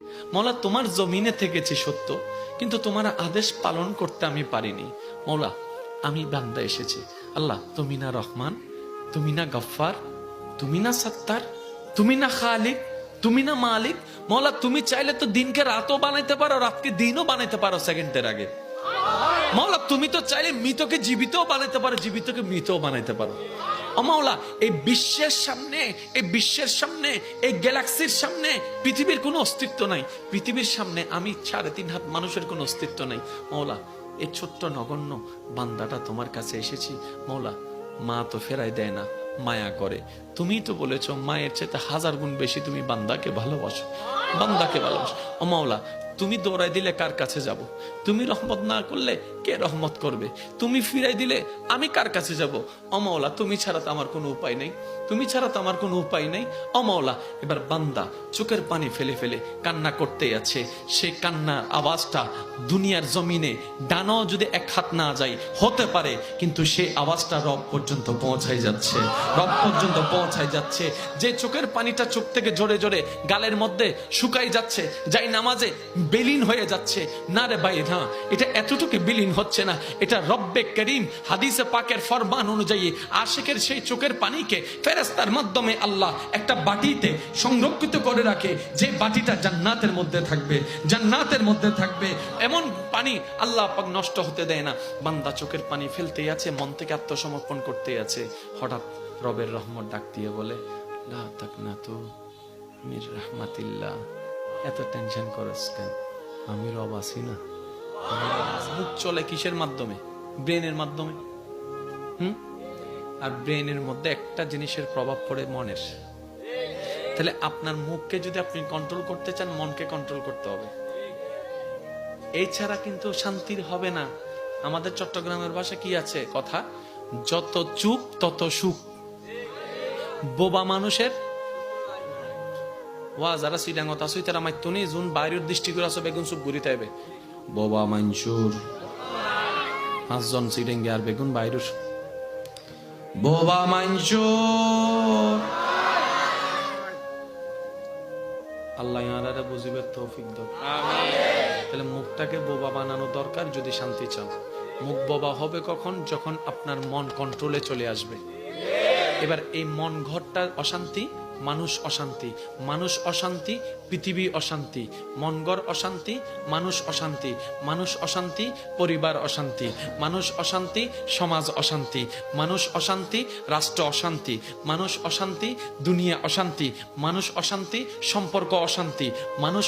মৌলা তোমার জমিনে থেকেছি সত্য, কিন্তু তোমার আদেশ পালন করতে আমি পারিনি। মৌলা আমি বান্দা এসেছি, আল্লাহ তুমি না রহমান, তুমি না গফফার, তুমি না সত্তার, তুমি না খালিক, তুমি না মালিক। মৌলা তুমি চাইলে তো দিনকে রাতও বানাইতে পারো, রাতকে দিনও বানাইতে পারো সেকেন্ডের আগে। মৌলা তুমি তো চাইলে মৃতকে জীবিতও বানাইতে পারো, জীবিতকে মৃতও বানাইতে পারো। ও মাওলা, এই বিশ্বের সামনে, এই বিশ্বের সামনে, এই গ্যালাক্সির সামনে পৃথিবীর কোনো অস্তিত্ব নাই। পৃথিবীর সামনে আমি 3.5 হাত মানুষের কোনো অস্তিত্ব নাই। মাওলা এই ছোট্ট নগণ্য বান্দাটা তোমার কাছে এসেছি। মাওলা মা তো ফেরাই দেয় না, মায়া করে। তুমি তো বলেছো মায়ের চাইতে 1000 গুণ বেশি তুমি বান্দাকে ভালোবাসো, বান্দাকে ভালোবাসো। ও মাওলা তুমি দৌড়াই দিলে কার কাছে যাব? তুমি রহমত না করলে কে রহমত করবে? তুমি ফিরাই দিলে আমি কার কাছে যাব? ও মাওলা তুমি ছাড়া তো আমার কোনো উপায় নেই, তুমি ছাড়া তো আমার কোনো উপায় নেই। ও মাওলা এবার বান্দা চোখের পানি ফেলে ফেলে কান্না করতেই আছে। সেই কান্নার আওয়াজটা দুনিয়ার জমিনে ডানাও যদি 1 হাত না যায় হতে পারে, কিন্তু সেই আওয়াজটা রব পর্যন্ত পৌঁছাই যাচ্ছে, রব পর্যন্ত পৌঁছাই যাচ্ছে। যে চোখের পানিটা চোখ থেকে জোরে জোরে গালের মধ্যে শুকাই যাচ্ছে, যাই নামাজে বিলীন হয়ে যাচ্ছে। না রে ভাই না, এটা এতটুকু বিলীন হচ্ছে না, এটা রব্বে করিম হাদিসে পাকের ফরমান অনুযায়ী আশিকের সেই চোখের পানিকে ফেরেশতার মাধ্যমে আল্লাহ একটা বাটিতে সংরক্ষিত করে রাখে, যে বাটিটা জান্নাতের মধ্যে থাকবে, জান্নাতের মধ্যে থাকবে। এমন পানি আল্লাহ পাক নষ্ট হতে দেয় না। বান্দা চোখের পানি ফেলতেই আছে, মন থেকে আত্মসমর্পণ করতেই আছে। হঠাৎ রবের রহমত ডাক দিয়ে বলে, লা তাকনাতু মির রাহমাতিল্লাহ। এত টেনশন করস কেন? আমি রব আছি না। মুখ চলে কিসের মাধ্যমে? ব্রেনের মাধ্যমে। আর ব্রেনের মধ্যে একটা জিনিসের প্রভাব পড়ে মনের। তাহলে আপনার মুখকে যদি আপনি কন্ট্রোল করতে চান, মনকে কন্ট্রোল করতে হবে। এই ছাড়া কিন্তু শান্তির হবে না। আমাদের চট্টগ্রামের ভাষা কি আছে কথা, যত চুপ তত সুখ। বোবা মানুষের ওয়া যারা সিডাঙ্গত আসুই তারা মাইতুনি জুন বাইরের দৃষ্টি করে আসো বেগুন সুপ ঘুরিতে হবে। বোবা মানসুর 5 জন সিডেঙ্গে আর বেগুন বাইরের বোবা মানসুর। আল্লাহ ইয়ারারে বুঝিবে তৌফিক দাও। তাহলে মুখটাকে বোবা বানানো দরকার যদি শান্তি চান। মুখ বোবা হবে কখন? যখন আপনার মন কন্ট্রোলে চলে আসবে। এবার এই মন ঘরটা অশান্তি, মানুষ অশান্তি, মানুষ অশান্তি, পৃথিবী অশান্তি। মন ঘর অশান্তি, মানুষ অশান্তি, মানুষ অশান্তি, পরিবার অশান্তি, মানুষ অশান্তি, সমাজ অশান্তি, মানুষ অশান্তি, রাষ্ট্র অশান্তি, মানুষ অশান্তি, দুনিয়া অশান্তি, মানুষ অশান্তি, সম্পর্ক অশান্তি, মানুষ